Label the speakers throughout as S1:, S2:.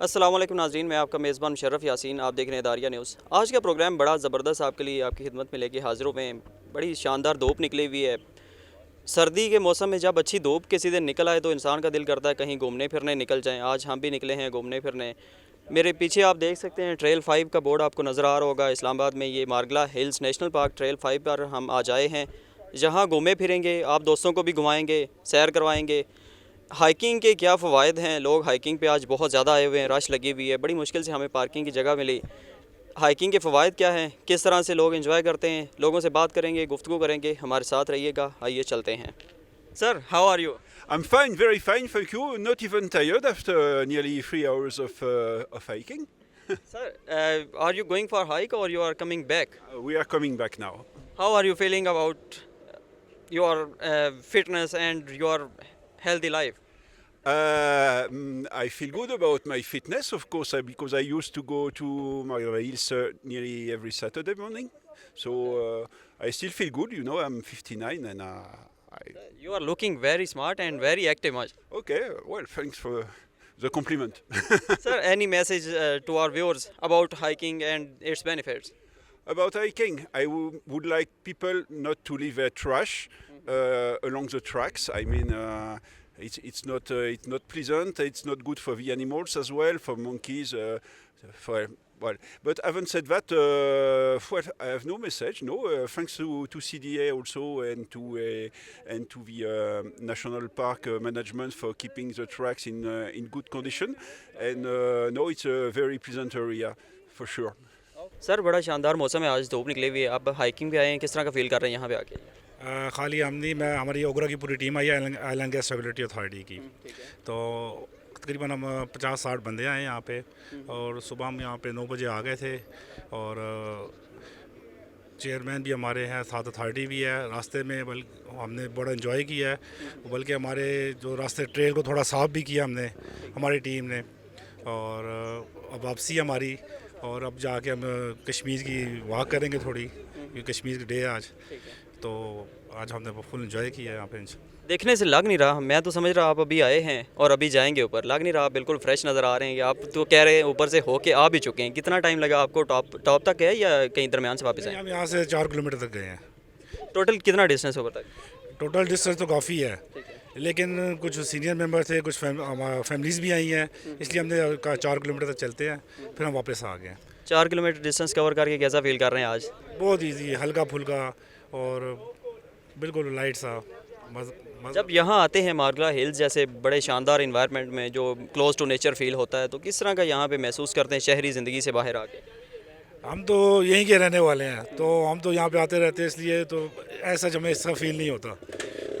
S1: अस्सलाम वालेकुम नाज़रीन, मैं आपका मेज़बान मुशर्रफ यासीन। आप देख रहे हैं दारिया न्यूज़। आज का प्रोग्राम बड़ा ज़बरदस्त आपके लिए आपकी खिदमत में लेके हाज़िर हुए हैं। बड़ी शानदार धूप निकली हुई है। सर्दी के मौसम में जब अच्छी धूप किसी दिन निकल आए तो इंसान का दिल करता है कहीं घूमने फिरने निकल जाएं। आज हम भी निकले हैं घूमने फिरने। मेरे पीछे आप देख सकते हैं ट्रेल 5 का बोर्ड आपको नज़र आ रहा होगा। इस्लामाबाद में ये Margalla hills national park trail 5 पर हम आज आए हैं। जहाँ घूमे फिरेंगे, आप दोस्तों को भी घुमाएँगे, सैर करवाएँगे। हाइकिंग के क्या फ़वाइद हैं। लोग हाइकिंग पे आज बहुत ज़्यादा आए हुए हैं, रश लगी हुई है, बड़ी मुश्किल से हमें पार्किंग की जगह मिली। हाइकिंग के फ़वाइद क्या हैं, किस तरह से लोग एंजॉय करते हैं, लोगों से बात करेंगे, गुफ्तगू करेंगे। हमारे साथ रहिएगा, आइए चलते हैं। Sir, how are you?
S2: I'm fine, very fine, thank you. Not even tired after nearly 3 hours of hiking.
S1: Sir, are you going for hike और you are coming back?
S2: We are coming back now.
S1: How are you feeling about your fitness and your healthy life?
S2: I feel good about my fitness, of course, because I used to go to Margaret Hills nearly every Saturday morning. So I still feel good, I'm 59 and
S1: You are looking very smart and very active.
S2: okay, well, thanks for the compliment.
S1: Sir, any message to our viewers about hiking and its benefits?
S2: About hiking, I would like people not to leave their trash along the tracks. I mean, it's not pleasant. It's not good for the animals as well, for monkeys. But having said that, well, I have no message. No, thanks to CDA also and to the national park management for keeping the tracks in good condition. And no, it's a very pleasant area for sure.
S1: Sir, बड़ा शानदार मौसम है, आज धूप निकली हुई है। आप हाइकिंग पे आए हैं, किस तरह का फील कर रहे हैं यहाँ पे आके?
S3: खाली हम नहीं, मैं हमारी ओगरा की पूरी टीम आई है oil and gas regulatory authority की। तो तकरीबन हम 50-60 बंदे आए यहाँ पे और सुबह हम यहाँ पे 9 बजे आ गए थे। और चेयरमैन भी हमारे हैं, साथ अथॉरिटी भी है। रास्ते में हमने बड़ा इन्जॉय किया है, बल्कि हमारे जो रास्ते ट्रेल को थोड़ा साफ़ भी किया हमने, हमारी टीम ने। और अब वापसी हमारी, और अब जाके हम कश्मीर की वॉक करेंगे थोड़ी, क्योंकि कश्मीर का डे है आज। तो आज हमने फुल एंजॉय किया है यहाँ पे।
S1: देखने से लग नहीं रहा, मैं तो समझ रहा आप अभी आए हैं और अभी जाएंगे ऊपर। लग नहीं रहा, आप बिल्कुल फ्रेश नज़र आ रहे हैं। आप तो कह रहे हैं ऊपर से होके आ भी चुके हैं। कितना टाइम लगा आपको? टॉप तक है या कहीं दरमियान से वापस आए?
S3: हम यहाँ से 4 किलोमीटर तक गए हैं।
S1: टोटल कितना डिस्टेंस ऊपर तक?
S3: टोटल डिस्टेंस तो काफ़ी है, लेकिन कुछ सीनियर मेंबर थे, कुछ फैमिलीज़ भी आई हैं, इसलिए हमने 4 किलोमीटर तक चलते हैं, फिर हम वापस आ गए।
S1: 4 किलोमीटर डिस्टेंस कवर करके कैसा फील कर रहे हैं आज?
S3: बहुत ईजी, हल्का फुल्का और बिल्कुल लाइट सा।
S1: जब यहाँ आते हैं मारगला हिल्स जैसे बड़े शानदार इन्वायरमेंट में जो क्लोज टू नेचर फील होता है, तो किस तरह का यहाँ पे महसूस करते हैं शहरी ज़िंदगी से बाहर आके?
S3: हम तो यहीं के रहने वाले हैं, तो हम तो यहाँ पे आते रहते हैं, इसलिए तो ऐसा हमें इसका फील नहीं होता।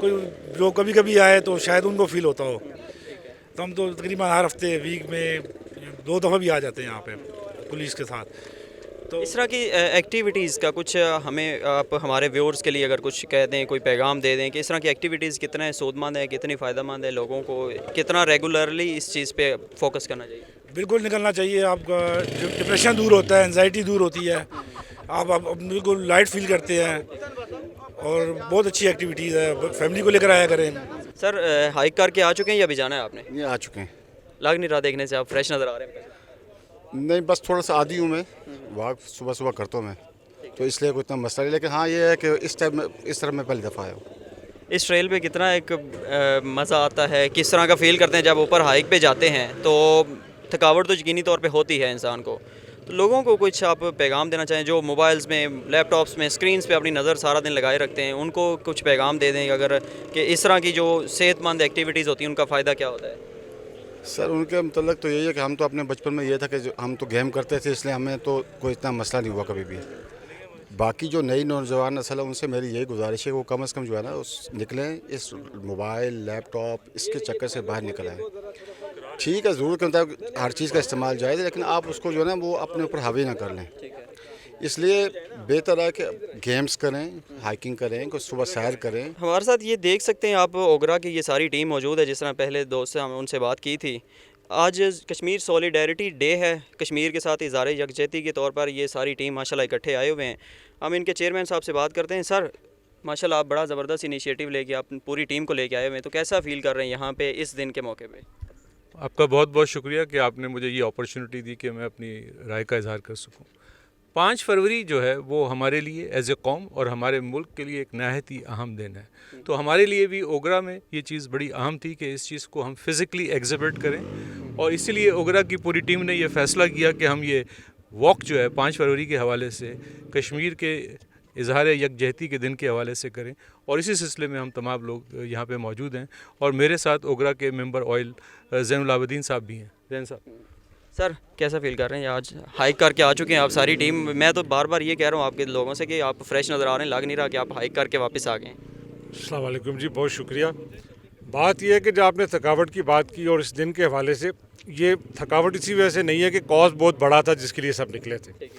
S3: कोई जो कभी कभी आए तो शायद उनको फील होता हो। तो हम तो तकरीबन हर हफ्ते वीक में 2 दफ़ा भी आ जाते हैं यहाँ पे पुलिस के साथ। तो
S1: इस तरह की एक्टिविटीज़ का कुछ हमें आप हमारे व्यूअर्स के लिए अगर कुछ कह दें, कोई पैगाम दे दें कि इस तरह की एक्टिविटीज़ कितना सूदमंद है, कितनी फ़ायदेमंद है, लोगों को कितना रेगुलरली इस चीज़ पे फोकस करना चाहिए?
S3: बिल्कुल निकलना चाहिए। आपका डिप्रेशन दूर होता है, एंजाइटी दूर होती है, आप बिल्कुल लाइट फील करते हैं, और बहुत अच्छी एक्टिविटीज़ है। फैमिली को लेकर आया करें।
S1: सर, हाइक करके आ चुके हैं या अभी जाना है आपने?
S4: ये आ चुके हैं।
S1: लग नहीं रहा देखने से, आप फ्रेश नज़र आ रहे हैं।
S4: नहीं, बस थोड़ा सा आदी हूँ मैं, वॉक सुबह सुबह करता हूँ मैं, तो इसलिए कोई इतना मसला नहीं। लेकिन हाँ, ये है कि इस टाइम इस तरह मैं पहली दफ़ा आया हूँ।
S1: इस ट्रेल पे कितना एक मज़ा आता है, किस तरह का फील करते हैं जब ऊपर हाइक पे जाते हैं? तो थकावट तो यकीनी तौर पे होती है इंसान को। तो लोगों को कुछ आप पैगाम देना चाहें जो मोबाइल्स में, लैपटॉप्स में, स्क्रीन्स पे अपनी नज़र सारा दिन लगाए रखते हैं, उनको कुछ पैगाम दे दें अगर, कि इस तरह की जो सेहतमंद एक्टिविटीज़ होती हैं उनका फ़ायदा क्या होता है?
S4: सर, उनके मतलब तो यही है कि हम तो अपने बचपन में ये था कि हम तो गेम करते थे, इसलिए हमें तो कोई इतना मसला नहीं हुआ कभी भी। बाकी जो नई नौजवान नस्ल है उनसे मेरी यही गुजारिश है कि वो कम से कम जो है ना निकलें, इस मोबाइल लैपटॉप इसके चक्कर से बाहर निकल आए। ठीक है, ज़रूर होता है हर चीज़ का इस्तेमाल जायज़ है, लेकिन आप उसको जो है ना वो अपने ऊपर हावी ना कर लें। इसलिए बेहतर है कि गेम्स करें, हाइकिंग करें, कुछ सुबह सैर करें।
S1: हमारे साथ ये देख सकते हैं आप, ओगरा की ये सारी टीम मौजूद है। जिस तरह पहले दोस्त से हम उनसे बात की थी, आज कश्मीर सॉलिडेरिटी डे है। कश्मीर के साथ इज़हार यकजहती के तौर पर ये सारी टीम माशाल्लाह इकट्ठे आए हुए हैं। हम इनके चेयरमैन साहब से बात करते हैं। सर, माशाल्लाह आप बड़ा ज़बरदस्त इनिशिएटिव लेके आप पूरी टीम को लेके आए हुए हैं, तो कैसा फ़ील कर रहे हैं यहाँ पे इस दिन के मौके पे?
S5: आपका बहुत बहुत शुक्रिया कि आपने मुझे ये अपॉर्चुनिटी दी कि मैं अपनी राय का इजहार कर सकूं। 5 फरवरी जो है वो हमारे लिए एज ए कौम और हमारे मुल्क के लिए एक नहायत ही अहम दिन है। तो हमारे लिए भी ओगरा में ये चीज़ बड़ी अहम थी कि इस चीज़ को हम फिज़िकली एग्जिबिट करें, और इसीलिए ओगरा की पूरी टीम ने ये फ़ैसला किया कि हम ये वॉक जो है 5 फरवरी के हवाले से कश्मीर के इजहार यकजहती के दिन के हवाले से करें, और इसी सिलसिले में हम तमाम लोग यहाँ पे मौजूद हैं। और मेरे साथ ओगरा के मेंबर ऑयल ज़ैनुल आबिदीन साहब भी हैं। ज़ैन साहब,
S1: सर कैसा फील कर रहे हैं? आज हाइक करके आ चुके हैं आप सारी टीम। मैं तो बार बार ये कह रहा हूँ आपके लोगों से कि आप फ्रेश नज़र आ रहे हैं, लग नहीं रहा कि आप हाइक करके वापस आ गए हैं।
S6: अस्सलाम वालेकुम जी, बहुत शुक्रिया। बात यह है कि जब आपने थकावट की बात की और इस दिन के हवाले से, ये थकावट इसी वजह से नहीं है कि कॉज बहुत बड़ा था जिसके लिए सब निकले थे,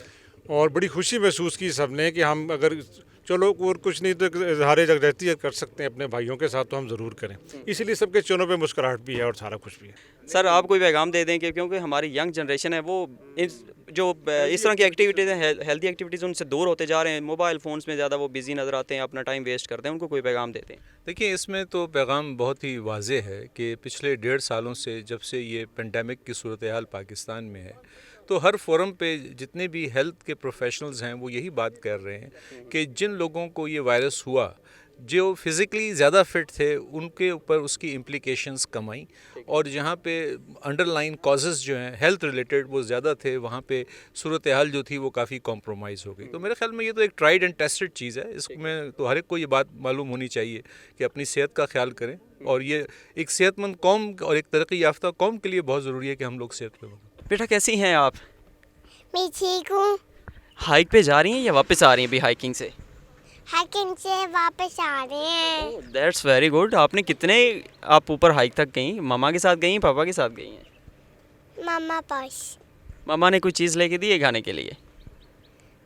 S6: और बड़ी खुशी महसूस की सबने कि हम अगर चलो और कुछ नहीं तो इजहार यकजहती कर सकते हैं अपने भाइयों के साथ, तो हम ज़रूर करें। इसीलिए सबके चेहरों पे मुस्कुराहट भी है और सारा कुछ भी है।
S1: सर आप कोई पैगाम दे दें कि क्योंकि हमारी यंग जनरेशन है वो इस तरह की एक्टिविटीज़ हैं, हेल्दी एक्टिविटीज़ उनसे दूर होते जा रहे हैं, मोबाइल फ़ोन्स में ज़्यादा वो बिज़ी नज़र आते हैं, अपना टाइम वेस्ट करते हैं, उनको कोई पैगाम देते हैं?
S5: देखिए, इसमें तो पैगाम बहुत ही वाज़ेह है कि पिछले 1.5 सालों से जब से ये पेंडेमिक की सूरत हाल पाकिस्तान में है, तो हर फोरम पे जितने भी हेल्थ के प्रोफेशनल्स हैं वो यही बात कर रहे हैं कि जिन लोगों को ये वायरस हुआ, जो फिज़िकली ज़्यादा फिट थे, उनके ऊपर उसकी इम्प्लिकेशंस कम आई, और जहाँ पे अंडरलाइन कॉजेज़ जो हैं हेल्थ रिलेटेड वो ज़्यादा थे, वहाँ पे सूरत हाल जो थी वो काफ़ी कॉम्प्रोमाइज़ हो गई। तो मेरे ख्याल में ये तो एक ट्राइड एंड टेस्टेड चीज़ है, इसमें तो हर एक को ये बात मालूम होनी चाहिए कि अपनी सेहत का ख्याल करें, और ये एक सेहतमंद कौम और एक तरक्की याफ्ता कौम के लिए बहुत ज़रूरी है कि हम लोग सेहत पे हों।
S1: बेटा कैसी हैं आप?
S7: मैं ठीक हूँ।
S1: हाइक पे जा रही हैं या वापस आ रही हैं अभी हाइकिंग से?
S7: हाइकिंग से वापस आ रहे हैं।
S1: That's very good. आपने कितने आप ऊपर हाइक तक गई? मम्मा के साथ गई, पापा के साथ गई हैं?
S7: मामा पास
S1: मम्मा ने कोई चीज़ लेके दी है खाने के लिए?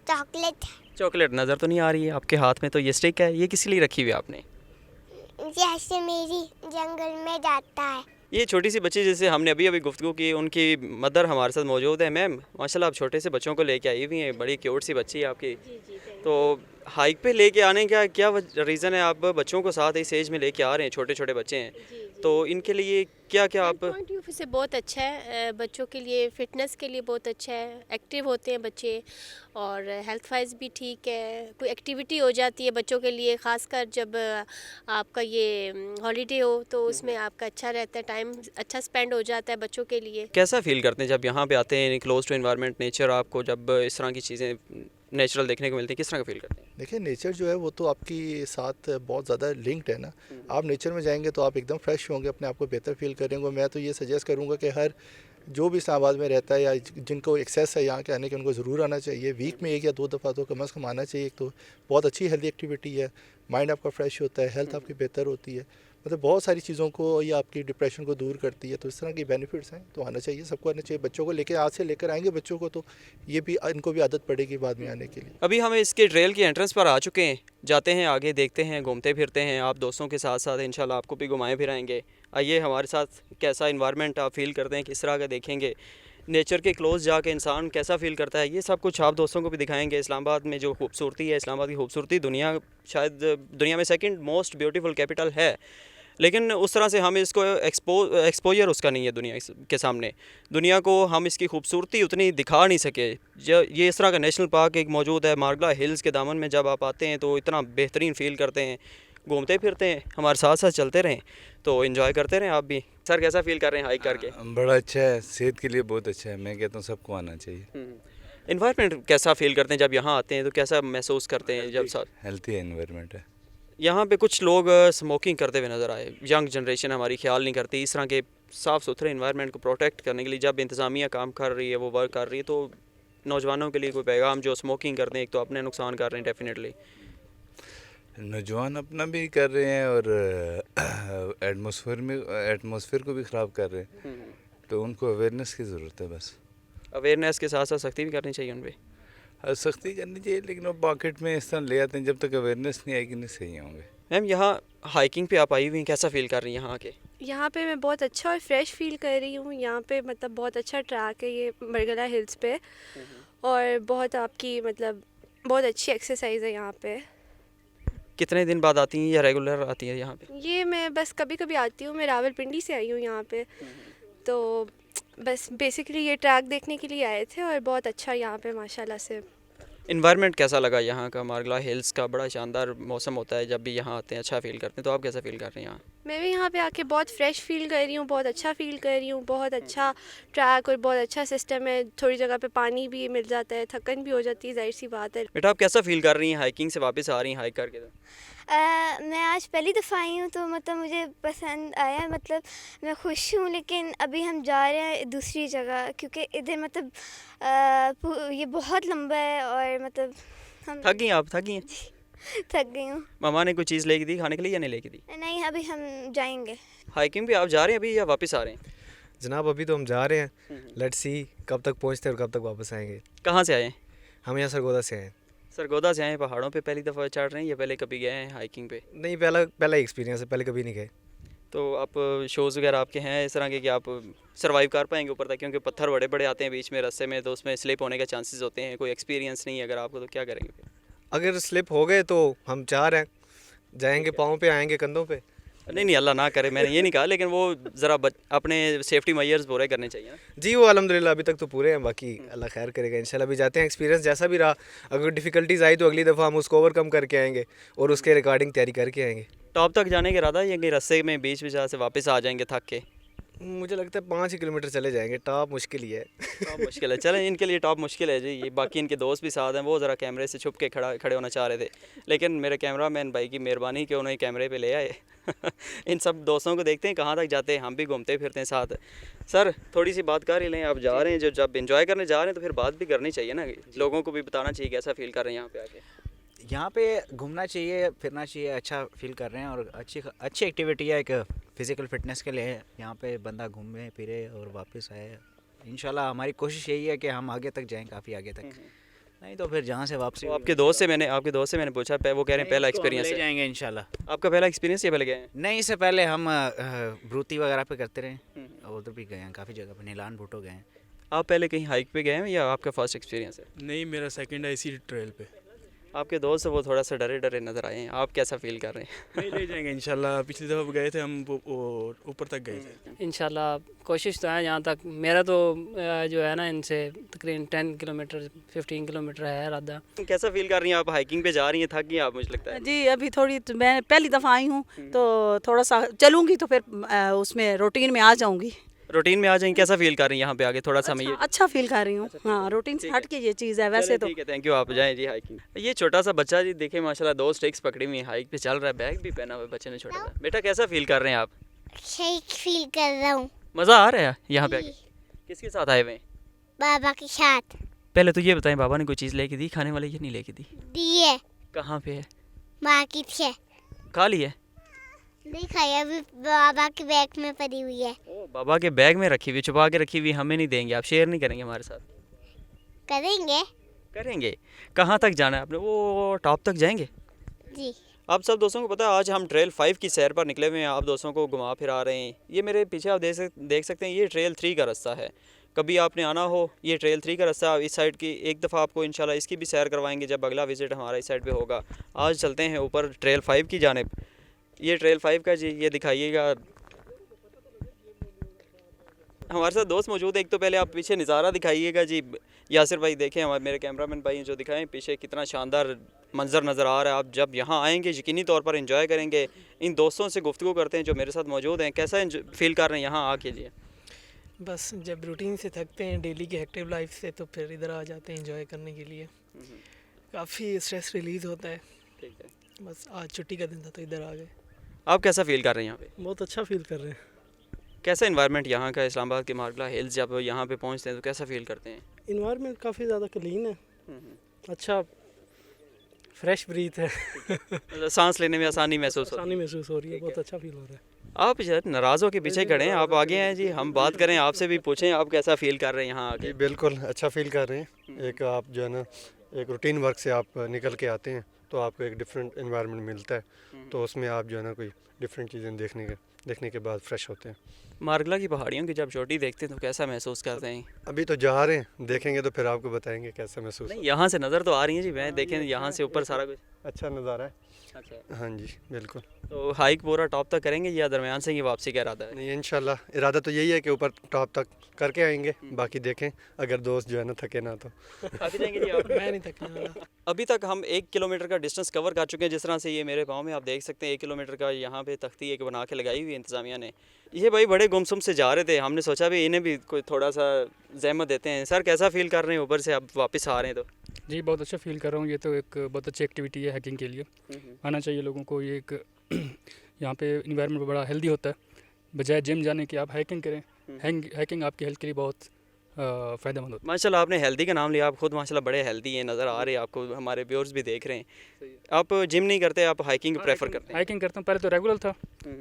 S7: चॉकलेट
S1: चॉकलेट नज़र तो नहीं आ रही है आपके हाथ में, तो ये स्टिक है, ये किस लिए रखी हुई है आपने?
S7: जैसे मेरी जंगल में जाता है।
S1: ये छोटी सी बच्ची जिससे हमने अभी अभी गुफ्तगू की, उनकी मदर हमारे साथ मौजूद है। मैम माशाल्लाह आप छोटे से बच्चों को लेके आई हुई हैं, बड़ी क्यूट सी बच्ची है आपकी। तो हाइक पे लेके आने का क्या रीज़न है? आप बच्चों को साथ इस एज में लेके आ रहे हैं, छोटे छोटे बच्चे हैं, तो इनके लिए क्या क्या आप?
S8: पॉइंट ऑफ व्यू से बहुत अच्छा है, बच्चों के लिए फिटनेस के लिए बहुत अच्छा है, एक्टिव होते हैं बच्चे, और हेल्थ वाइज भी ठीक है। कोई एक्टिविटी हो जाती है बच्चों के लिए, ख़ासकर जब आपका ये हॉलीडे हो तो उसमें आपका अच्छा रहता है, टाइम अच्छा स्पेंड हो जाता है बच्चों के लिए।
S1: कैसा फील करते हैं जब यहाँ पे आते हैं, क्लोज टू एनवायरनमेंट, नेचर, आपको जब इस तरह की चीज़ें नेचुरल देखने को मिलती है, किस तरह का फील करते हैं?
S9: देखिए, नेचर जो है वो तो आपकी साथ बहुत ज़्यादा लिंक्ड है ना। आप नेचर में जाएंगे तो आप एकदम फ्रेश होंगे, अपने आप को बेहतर फील करेंगे। मैं तो ये सजेस्ट करूँगा कि हर जो भी इस्लामाबाद में रहता है या जिनको एक्सेस है यहाँ के आने के, उनको ज़रूर आना चाहिए। वीक में 1 या 2 दफ़ा तो कम अज़ कम आना चाहिए। एक तो बहुत अच्छी हेल्दी एक्टिविटी है, माइंड आपका फ्रेश होता है, हेल्थ आपकी बेहतर होती है, मतलब बहुत सारी चीज़ों को, ये आपकी डिप्रेशन को दूर करती है। तो इस तरह की बेनिफिट्स हैं, तो आना चाहिए, सबको आना चाहिए। बच्चों को लेकर आज से लेकर आएंगे बच्चों को, तो ये भी इनको भी आदत पड़ेगी बाद में आने के लिए।
S1: अभी हम इसके ट्रेल की एंट्रेंस पर आ चुके हैं, जाते हैं आगे, देखते हैं, घूमते फिरते हैं। आप दोस्तों के साथ साथ इंशाल्लाह आपको भी घुमाएं फिराएंगे। आइए हमारे साथ, कैसा इन्वायरमेंट आप फील करते हैं, किस तरह का देखेंगे, नेचर के क्लोज जाके इंसान कैसा फील करता है, ये सब कुछ आप दोस्तों को भी दिखाएंगे। इस्लामाबाद में जो खूबसूरती है, इस्लामाबाद की खूबसूरती शायद दुनिया में सेकंड मोस्ट ब्यूटीफुल कैपिटल है, लेकिन उस तरह से हम इसको एक्सपोजर उसका नहीं है दुनिया के सामने। दुनिया को हम इसकी खूबसूरती उतनी दिखा नहीं सके। ये इस तरह का नेशनल पार्क एक मौजूद है मार्गला हिल्स के दामन में। जब आप आते हैं तो इतना बेहतरीन फ़ील करते हैं, घूमते फिरते हैं, हमारे साथ साथ चलते रहें, तो एंजॉय करते रहें आप भी। सर कैसा फील कर रहे हैं हाइक करके?
S10: बड़ा अच्छा है, सेहत के लिए बहुत अच्छा है। मैं कहता हूँ सबको आना चाहिए।
S1: इन्वायरमेंट कैसा फील करते हैं जब यहाँ आते हैं, तो कैसा महसूस करते हैं जब साथ?
S10: हेल्थी एनवायरनमेंट है।
S1: यहाँ पे कुछ लोग स्मोकिंग करते हुए नज़र आए। यंग जनरेशन हमारी ख्याल नहीं करती इस तरह के साफ़ सुथरे इन्वायरमेंट को प्रोटेक्ट करने के लिए। जब इंतज़ामिया काम कर रही है, वो वर्क कर रही है, तो नौजवानों के लिए कोई पैगाम? जो स्मोकिंग करते हैं, एक तो अपने नुकसान कर रहे हैं डेफिनेटली,
S10: नौजवान अपना भी कर रहे हैं और एटमॉस्फेयर को भी ख़राब कर रहे हैं, तो उनको अवेयरनेस की ज़रूरत है। बस
S1: अवेयरनेस के साथ साथ सख्ती भी करनी चाहिए उन पर।
S10: सख्ती करनी चाहिए, लेकिन वो पॉकेट में इस तरह ले आते हैं, जब तक अवेयरनेस नहीं आएगी नहीं सही होंगे।
S1: मैम यहाँ हाइकिंग पे आप आई हुई हैं, कैसा फील कर रही हैं यहाँ आके?
S11: यहाँ पे मैं बहुत अच्छा और फ्रेश फील कर रही हूँ। यहाँ पे मतलब बहुत अच्छा ट्रैक है ये मरगला हिल्स पे, और बहुत आपकी मतलब बहुत अच्छी एक्सरसाइज है यहाँ पे।
S1: कितने दिन बाद आती हैं या रेगुलर आती हैं यहाँ पे?
S11: ये मैं बस कभी कभी आती हूँ। मैं रावलपिंडी से आई हूँ यहाँ पे, तो बस बेसिकली ये ट्रैक देखने के लिए आए थे और बहुत अच्छा यहाँ पे माशाल्लाह से।
S1: इन्वायरमेंट कैसा लगा यहाँ का? मारगला हिल्स का बड़ा शानदार मौसम होता है, जब भी यहाँ आते हैं अच्छा फील करते हैं, तो आप कैसा फील कर रहे हैं यहाँ?
S11: मैं भी यहाँ पे आके बहुत फ्रेश फील कर रही हूँ, बहुत अच्छा फील कर रही हूँ। बहुत अच्छा ट्रैक और बहुत अच्छा सिस्टम है। थोड़ी जगह पे पानी भी मिल जाता है, थकन भी हो जाती है, जाहिर सी बात है।
S1: बेटा आप कैसा फील कर रही हैं हाइकिंग से वापस आ रही हैं हाइक करके?
S7: मैं आज पहली दफ़ा आई हूँ तो मतलब मुझे पसंद आया, मतलब मैं खुश हूँ। लेकिन अभी हम जा रहे हैं दूसरी जगह, क्योंकि इधर मतलब ये बहुत लंबा है और मतलब हम
S1: थक गई आप? थक गई हैं?
S7: थक गई हूँ।
S1: मामा ने कोई चीज़ लेके दी खाने के लिए या नहीं लेके दी?
S7: नहीं, अभी हम जाएंगे।
S1: हाइकिंग पे आप जा रहे हैं अभी या वापस आ रहे हैं?
S12: जनाब अभी तो हम जा रहे हैं, लेट्स सी कब तक पहुंचते हैं और कब तक वापस आएंगे।
S1: कहाँ से आए हैं?
S12: हम यहाँ सरगोदा से हैं।
S1: सरगोदा से आए हैं। पहाड़ों पे पहली दफ़ा चढ़ रहे हैं या पहले कभी गए हैं हाइकिंग पे?
S12: नहीं, पहला एक्सपीरियंस है, पहले कभी नहीं गए।
S1: तो आप शोज़ वगैरह आपके हैं इस तरह के कि आप सर्वाइव कर पाएंगे ऊपर तक? क्योंकि पत्थर बड़े बड़े आते हैं बीच में रास्ते में, तो उसमें स्लिप होने के चांसेस होते हैं। कोई एक्सपीरियंस नहीं है अगर आपको, तो क्या करेंगे फिर?
S12: अगर स्लिप हो गए तो हम चाह रहे हैं जाएंगे, पाँव पे आएंगे, कंधों पे।
S1: नहीं अल्लाह ना करे, मैंने ये नहीं कहा, लेकिन वो ज़रा अपने सेफ्टी मेजर्स पूरे करने चाहिए ना।
S12: जी वो अल्हम्दुलिल्लाह अभी तक तो पूरे हैं, बाकी अल्लाह खैर करेगा इंशाल्लाह। भी जाते हैं, एक्सपीरियंस जैसा भी रहा, अगर डिफ़िकल्टीज़ आई तो अगली दफ़ा हम उसको ओवरकम करके आएंगे और उसके रिकॉर्डिंग तैयारी करके आएंगे।
S1: टॉप तक जाने के इरादा है या कि रास्ते में बीच बीच से वापस आ जाएंगे थक के?
S12: मुझे लगता है 5 किलोमीटर चले जाएंगे, टॉप मुश्किल ही है।
S1: टॉप मुश्किल है, चलें इनके लिए टॉप मुश्किल है जी। ये बाकी इनके दोस्त भी साथ हैं, वो ज़रा कैमरे से छुप के खड़े होना चाह रहे थे, लेकिन मेरे कैमरा मैन भाई की मेहरबानी कि उन्हें कैमरे पे ले आए। इन सब दोस्तों को देखते हैं कहाँ तक जाते हैं, हम भी घूमते फिरते हैं साथ। सर थोड़ी सी बात कर ही लें, आप जा रहे हैं, जब इंजॉय करने जा रहे हैं तो फिर बात भी करनी चाहिए ना, लोगों को भी बताना चाहिए कैसा फील कर रहे हैं यहाँ पे आके।
S13: यहाँ पे घूमना चाहिए, फिरना चाहिए, अच्छा फील कर रहे हैं और अच्छी एक्टिविटी है, एक फ़िज़िकल फिटनेस के लिए यहाँ पे बंदा घूमे फिरे और वापस आए। इंशाल्लाह हमारी कोशिश यही है कि हम आगे तक जाएं, काफ़ी आगे तक, नहीं तो फिर जहाँ से वापसी।
S1: तो आपके दोस्त से मैंने पूछा, वो कह रहे हैं पहला एक्सपीरियंस
S13: ले जाएंगे इंशाल्लाह।
S1: आपका पहला एक्सपीरियंस या पहले गए हैं?
S13: नहीं, इससे पहले हम ब्रूती वगैरह पे करते रहे, उधर भी गए हैं, काफ़ी जगह पे नीलान भुट्टो गए हैं।
S1: आप पहले कहीं हाइक पे गए हैं या आपका फर्स्ट एक्सपीरियंस है?
S14: नहीं, मेरा सेकंड है इसी ट्रेल पे।
S1: आपके दोस्त वो थोड़ा सा डरे डरे नज़र आए हैं, आप कैसा फील कर रहे हैं?
S14: नहीं, ले जाएंगे इंशाल्लाह। पिछली दफ़ा गए थे हम, ऊपर तक गए थे
S15: इंशाल्लाह। कोशिश तो है यहाँ तक, मेरा तो जो है ना इनसे तकरीबन 10 किलोमीटर 15 किलोमीटर है इरादा।
S1: कैसा फील कर रही हैं आप? हाइकिंग पे जा रही हैं, थक गई आप मुझे लगता है?
S16: जी अभी थोड़ी, मैं पहली दफ़ा आई हूँ तो थोड़ा सा चलूँगी तो फिर उसमें रूटीन में आ जाऊँगी।
S1: रूटीन में आ जाएंगे। कैसा फील कर रही हैं यहाँ पे आके? थोड़ा सा
S16: अच्छा फील कर रही हूँ। हाँ, रूटीन से हट के ये चीज़ है वैसे तो।
S1: ठीक है, थैंक यू। आप जाएं जी हाइकिंग। ये छोटा सा बच्चा जी देखे माशाल्लाह 2 स्टिक्स पकड़ी हुई हाइक पे चल रहा है, बैग भी पहना हुआ है बच्चे ने छोटा सा। बेटा कैसा फील कर रहे हैं आप?
S7: सही फील कर रहा हूँ।
S1: मज़ा आ रहा है यहाँ पे आके? किसके साथ आए हुए हैं?
S7: बाबा के साथ।
S1: पहले तो ये बताएं, बाबा ने कोई चीज़ लेके दी खाने वाली या नहीं लेके दी?
S7: दी है।
S1: कहाँ पे है?
S7: मार्केट से।
S1: खा ली है?
S7: नहीं खाई, अभी बाबा के बैग में पड़ी हुई है।
S1: बाबा के बैग में रखी हुई, छुपा के रखी हुई, हमें नहीं देंगे? आप शेयर नहीं करेंगे हमारे साथ?
S7: करेंगे।
S1: कहाँ तक जाना है आपने? वो टॉप तक जाएंगे
S7: जी।
S1: आप सब दोस्तों को पता है आज हम ट्रेल 5 की सैर पर निकले हुए हैं, आप दोस्तों को घुमा फिरा रहे हैं। ये मेरे पीछे आप देख सकते हैं, ये ट्रेल 3 का रास्ता है। कभी आपने आना हो, ये ट्रेल 3 का रास्ता इस साइड की, एक दफ़ा आपको इंशाल्लाह इसकी भी सैर करवाएंगे जब अगला विज़िट हमारा इस साइड पे होगा। आज चलते हैं ऊपर ट्रेल 5 की जानिब। ये ट्रेल 5 का जी, ये दिखाइएगा। हमारे साथ दोस्त मौजूद है। एक तो पहले आप पीछे नज़ारा दिखाइएगा जी, यासिर भाई देखें, हमारे मेरे कैमरामैन भाई जो दिखाएं पीछे कितना शानदार मंजर नज़र आ रहा है। आप जब यहाँ आएंगे यकीनी तौर पर एंजॉय करेंगे। इन दोस्तों से गुफ्तगू करते हैं जो मेरे साथ मौजूद हैं, कैसा फील कर रहे हैं यहाँ आके जी?
S17: बस जब रूटीन से थकते हैं डेली की एक्टिव लाइफ से, तो फिर इधर आ जाते हैं एंजॉय करने के लिए। काफ़ी स्ट्रेस रिलीज़ होता है।
S1: ठीक है,
S17: बस आज छुट्टी का दिन था तो इधर आ गए।
S1: आप कैसा फील कर रहे हैं यहाँ पे?
S17: बहुत अच्छा फील कर रहे हैं।
S1: कैसा इन्वायरमेंट यहाँ का? इस्लामाबाद के मारगला हिल्स जब यहाँ पे पहुँचते हैं तो कैसा फील करते हैं?
S17: इन्वायरमेंट काफ़ी ज़्यादा क्लीन है, अच्छा फ्रेश ब्रीथ है।
S1: मतलब सांस लेने में आसानी महसूस
S17: हो रही है, बहुत अच्छा फील हो रहा है।
S1: आप यार नाराज़ हो के पीछे खड़े हैं, आप आगे हैं जी, हम बात करें आपसे भी पूछें आप कैसा फील कर रहे हैं यहाँ आके?
S18: बिल्कुल अच्छा फील कर रहे हैं। एक आप जो है ना, एक रूटीन वर्क से आप निकल के आते हैं तो आपको एक डिफरेंट एनवायरनमेंट मिलता है, तो उसमें आप जो है ना कोई डिफरेंट चीज़ें देखने के बाद फ्रेश होते हैं।
S1: मारगला की पहाड़ियों की जब चोटी देखते हैं तो कैसा महसूस करते हैं?
S18: अभी तो जा रहे हैं, देखेंगे तो फिर आपको बताएंगे कैसा महसूस।
S1: नहीं, यहाँ से नज़र तो आ रही है जी, मैं देखें यहाँ से ऊपर सारा कुछ।
S18: अच्छा नज़ारा है।
S1: अच्छा,
S18: हाँ जी बिल्कुल।
S1: तो हाइक पूरा टॉप तक करेंगे या दरमियान से ही वापसी का इरादा है?
S18: नहीं इंशाल्लाह इरादा तो यही है कि ऊपर टॉप तक करके आएंगे, बाकी देखें अगर दोस्त जो है ना थके ना तो।
S1: आगे जाएंगे जी आप?
S17: मैं नहीं थकने वाला।
S1: अभी तक हम 1 किलोमीटर का डिस्टेंस कवर कर चुके हैं। जिस तरह से ये मेरे पाँव में आप देख सकते हैं 1 किलोमीटर का यहाँ पे तख्ती एक बना के लगाई हुई है इंतज़ामिया ने। ये भाई बड़े गुमसुम से जा रहे थे, हमने सोचा भी इन्हें भी कोई थोड़ा सा ज़हमत देते हैं। सर कैसा फील कर रहे हैं ऊपर से अब वापस आ रहे हैं तो?
S19: जी बहुत अच्छा फील कर रहा हूँ। ये तो एक बहुत अच्छी एक्टिविटी है हाइकिंग के लिए, आना चाहिए लोगों को। ये एक यहाँ पे इन्वायरमेंट बड़ा हेल्दी होता है, बजाय जिम जाने की आप हाइकिंग करें। हाइकिंग आपकी हेल्थ के लिए बहुत फ़ायदेमंद होता है।
S1: माशाल्लाह आपने हेल्दी का नाम लिया, आप खुद माशाल्लाह बड़े हेल्दी हैं, नज़र आ रहे हैं आपको, हमारे व्यूअर्स भी देख रहे हैं। आप जिम नहीं करते, आप हाइकिंग प्रेफर करते हैं?
S19: हाइकिंग करता हूँ, पहले तो रेगुलर था,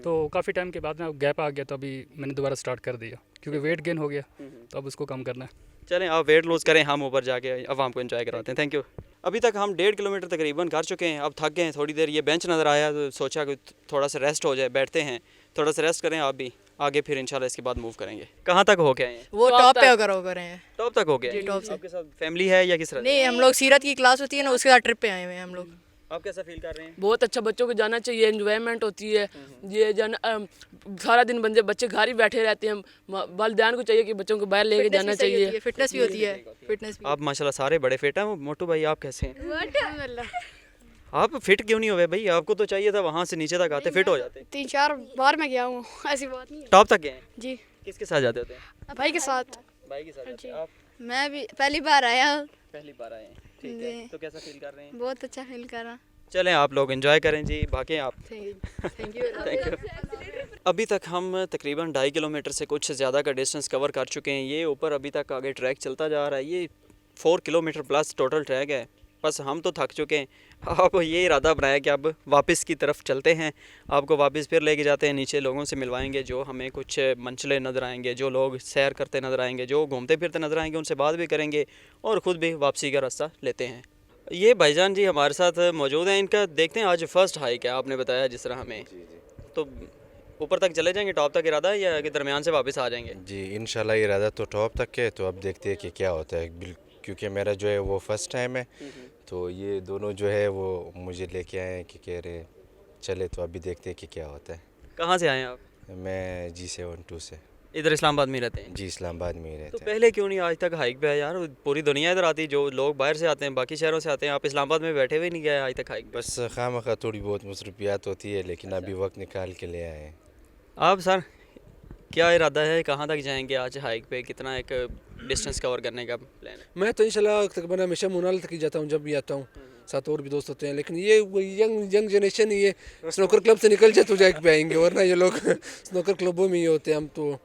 S19: तो काफ़ी टाइम के बाद ना गैप आ गया, तो अभी मैंने दोबारा स्टार्ट कर दिया क्योंकि वेट गेन हो गया, तो अब उसको कम करना है।
S1: चलें आप वेट लूज़ करें, हम ऊपर जाके अवाम को एंजॉय कराते हैं। Thank you. अभी तक हम 1.5 किलोमीटर तकरीबन कर चुके हैं, अब थक गए हैं थोड़ी देर। ये बेंच नज़र आया तो सोचा कि थोड़ा सा रेस्ट हो जाए, बैठते हैं, थोड़ा सा रेस्ट करें आप भी, आगे फिर इंशाल्लाह इसके बाद मूव करेंगे। कहाँ तक हो गए हैं?
S20: वो टॉप पे होकर हो रहे हैं।
S1: टॉप तक हो गए?
S20: जी टॉप से।
S1: आपके साथ फैमिली है या किस तरह?
S20: नहीं हम लोग सीरत की क्लास होती है ना, उसके साथ ट्रिप पे आए हुए हैं हम लोग।
S1: आप कैसा फील कर रहे हैं?
S21: बहुत अच्छा, बच्चों को जाना चाहिए, एंजॉयमेंट होती है। ये सारा दिन बच्चे घर ही बैठे रहते हैं, वालिदैन को चाहिए कि बच्चों को बाहर लेके जाना चाहिए।
S20: फिटनेस भी होती है, फिटनेस भी।
S1: आप माशाल्लाह सारे बड़े फिट हैं। मोटू भाई आप कैसे हैं? आप फिट क्यों नहीं हुए भाई? आपको तो चाहिए था वहाँ से नीचे तक आते फिट हो जाते।
S22: 3-4 बार मैं गया हूँ, ऐसी बात नहीं है।
S1: टॉप तक गए हैं
S22: जी।
S1: किसके साथ जाते होते हैं?
S22: भाई के साथ।
S1: भाई के साथ जाते हैं। आप?
S22: मैं भी पहली बार आया हूँ।
S1: पहली बार आए हैं, ठीक है। तो कैसा फील कर रहे हैं?
S22: बहुत अच्छा फील कर रहा।
S1: चलें आप लोग एंजॉय करें जी, बाकी आप।
S22: Thank you.
S1: अभी तक हम तकरीबन 2.5 किलोमीटर से कुछ ज़्यादा का डिस्टेंस कवर कर चुके हैं। ये ऊपर अभी तक आगे ट्रैक चलता जा रहा है, ये 4 किलोमीटर प्लस टोटल ट्रैक है। बस हम तो थक चुके हैं, आप ये इरादा बनाया कि अब वापस की तरफ चलते हैं। आपको वापस फिर लेके जाते हैं, नीचे लोगों से मिलवाएंगे जो हमें कुछ मंचले नज़र आएंगे, जो लोग सैर करते नज़र आएंगे, जो घूमते फिरते नज़र आएंगे, उनसे बात भी करेंगे और ख़ुद भी वापसी का रास्ता लेते हैं। ये भाईजान जी हमारे साथ मौजूद हैं, इनका देखते हैं आज फर्स्ट हाइक है आपने बताया जिस तरह हमें, तो ऊपर तक चले जाएंगे, टॉप तक इरादा है या कि दरमियान से वापस आ जाएंगे?
S23: जी इंशाल्लाह इरादा तो टॉप तक है, तो अब देखते हैं कि क्या होता है। क्योंकि मेरा जो है वो फर्स्ट टाइम है, तो ये दोनों जो है वो मुझे लेके आए हैं कि कह रहे चले, तो अभी देखते हैं कि क्या होता है।
S1: कहाँ से आए हैं आप?
S23: मैं G72 से।
S1: इधर इस्लामाबाद में रहते हैं?
S23: जी इस्लामाबाद में ही रहते
S1: तो
S23: हैं।
S1: पहले क्यों नहीं आज तक हाइक पे है यार? पूरी दुनिया इधर आती है, जो लोग बाहर से आते हैं, बाकी शहरों से आते हैं, आप इस्लामाबाद में बैठे हुए नहीं गए आज तक हाइक?
S23: बस खामखा थोड़ी बहुत मसरूफियात होती है, लेकिन अभी वक्त निकाल के ले आए हैं।
S1: आप सर क्या इरादा है, कहाँ तक जाएंगे आज हाइक पे? कितना एक डिस्टेंस कवर करने का प्लान है?
S24: मैं तो इंशाल्लाह तकरीबन हमेशा मुनाल तक ही जाता हूँ जब भी आता हूँ, साथ और भी दोस्त होते हैं। लेकिन ये यंग जनरेशन ये स्नोकर क्लब से निकल जाए तो जाके पे आएंगे, वरना ये लोग स्नोकर क्लबों में ही होते हैं। हम तो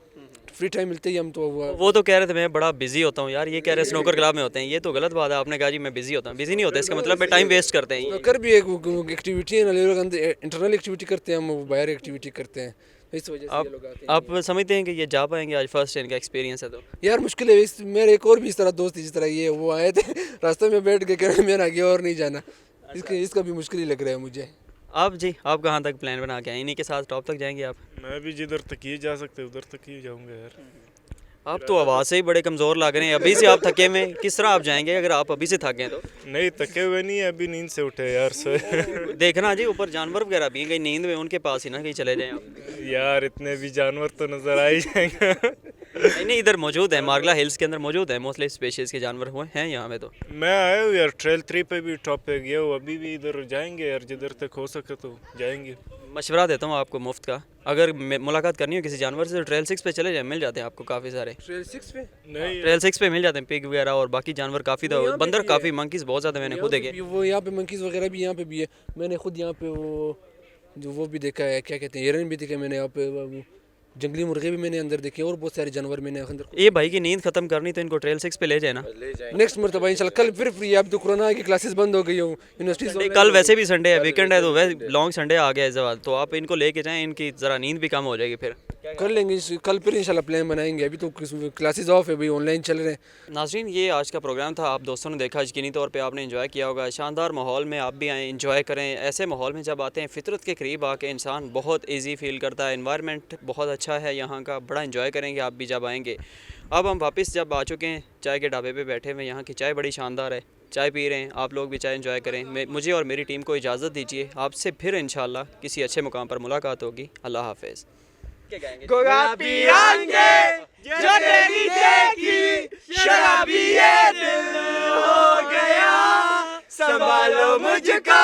S24: फ्री टाइम मिलते ही हम तो
S1: वो तो कह रहे थे मैं बड़ा बिजी होता हूँ यार, ये कह रहे हैं स्नोकर क्लब में होते हैं, ये तो गलत बात है। आपने कहा जी मैं बिजी होता हूँ, बिजी नहीं होता इसका मतलब मैं टाइम वेस्ट करते हैं।
S24: स्नोकर भी एक एक्टिविटी है ना, लोग इंटरनल एक्टिविटी करते हैं, हम बाहर एक्टिविटी करते हैं, इस वजह से ये लोग आते हैं।
S1: आप समझते हैं कि ये जा पाएंगे आज? फर्स्ट इनका एक्सपीरियंस है तो
S24: यार मुश्किल है। मेरे एक और भी इस तरह दोस्त जिस तरह ये वो आए थे, रास्ते में बैठ के कह रहे मेरा आगे और नहीं जाना, इसका भी मुश्किल ही लग रहा है मुझे।
S1: आप जी आप कहाँ तक प्लान बना के आए? इन्हीं के साथ टॉप तक जाएंगे आप?
S6: मैं भी जिधर तक ही जा सकते उधर तक ही जाऊँगा यार।
S1: आप तो आवाज़ से ही बड़े कमज़ोर लग रहे हैं, अभी से आप थके में, किस तरह आप जाएंगे अगर आप अभी से थक गए तो?
S6: नहीं थके हुए नहीं है, अभी नींद से उठे यार से।
S1: देखना जी ऊपर जानवर वगैरह भी हैं, कहीं नींद में उनके पास ही ना कहीं चले जाएं आप।
S6: यार इतने भी जानवर तो नज़र आ ही जाएंगे।
S1: नहीं इधर मौजूद है, मार्गला हिल्स के अंदर मौजूद है, मोस्टली स्पेशीज़ के जानवर हुए हैं यहाँ पे। तो
S6: मैं आया हूँ यार, ट्रेल 3 पे भी टॉप पे गया हूँ, अभी भी इधर जाएंगे यार, जिधर तक हो सके तो जाएंगे।
S1: मशवरा देता हूँ आपको मुफ्त का, अगर मुलाकात करनी हो किसी जानवर से तो ट्रेल 6 पे चले जाए, मिल जाते हैं आपको काफ़ी सारे।
S24: ट्रेल 6 पे?
S6: नहीं
S1: ट्रेल 6 पे मिल जाते हैं पिग वगैरह और बाकी जानवर काफ़ी, बंदर काफ़ी, मंकीज़ बहुत ज़्यादा मैंने खुद देखे।
S24: वो यहाँ पे मंकीज़ वगैरह भी यहाँ पे भी है, मैंने खुद यहाँ पे वो भी देखा है, क्या कहते हैं, हिरन भी देखे मैंने यहाँ पे, जंगली मुर्गे भी मैंने अंदर देखे और बहुत सारे जानवर मैंने अंदर।
S1: ये भाई की नींद खत्म करनी तो इनको ट्रेल 6 पे ले जाए ना।
S24: नेक्स्ट मरतबा इंशाल्लाह। कल फिर फ्री है, अब तो कोरोना की क्लासेस बंद हो गई हो यूनिवर्सिटी।
S1: कल वैसे भी संडे है, वीकेंड है, तो वैसे लॉन्ग संडे आ गया इस बार, तो आप इनको लेके जाएं, इनकी ज़रा नींद भी कम हो जाएगी। फिर
S24: कर लेंगे कल, फिर इंशाल्लाह प्लान बनाएंगे। अभी तो क्लासेस ऑफ है, अभी ऑनलाइन चल रहे हैं।
S1: नाज़रीन ये आज का प्रोग्राम था, आप दोस्तों ने देखा, यकीनी तौर पे आपने एंजॉय किया होगा। शानदार माहौल में आप भी आएँ, एंजॉय करें। ऐसे माहौल में जब आते हैं फितरत के करीब आके इंसान बहुत ईजी फील करता है, एनवायरनमेंट बहुत अच्छा है यहाँ का, बड़ा एंजॉय करेंगे आप भी जब आएंगे। अब हम वापस जब आ चुके हैं, चाय के ढाबे पे बैठे हुए, यहाँ की चाय बड़ी शानदार है, चाय पी रहे हैं, आप लोग भी चाय एंजॉय करें। मुझे और मेरी टीम को इजाज़त दीजिए, आपसे फिर इंशाल्लाह किसी अच्छे मुकाम पर मुलाकात होगी। अल्लाह हाफिज़।
S2: गुलाबी आंखें जो तेरी देखी शराबी ये दिल हो गया, संभालो मुझको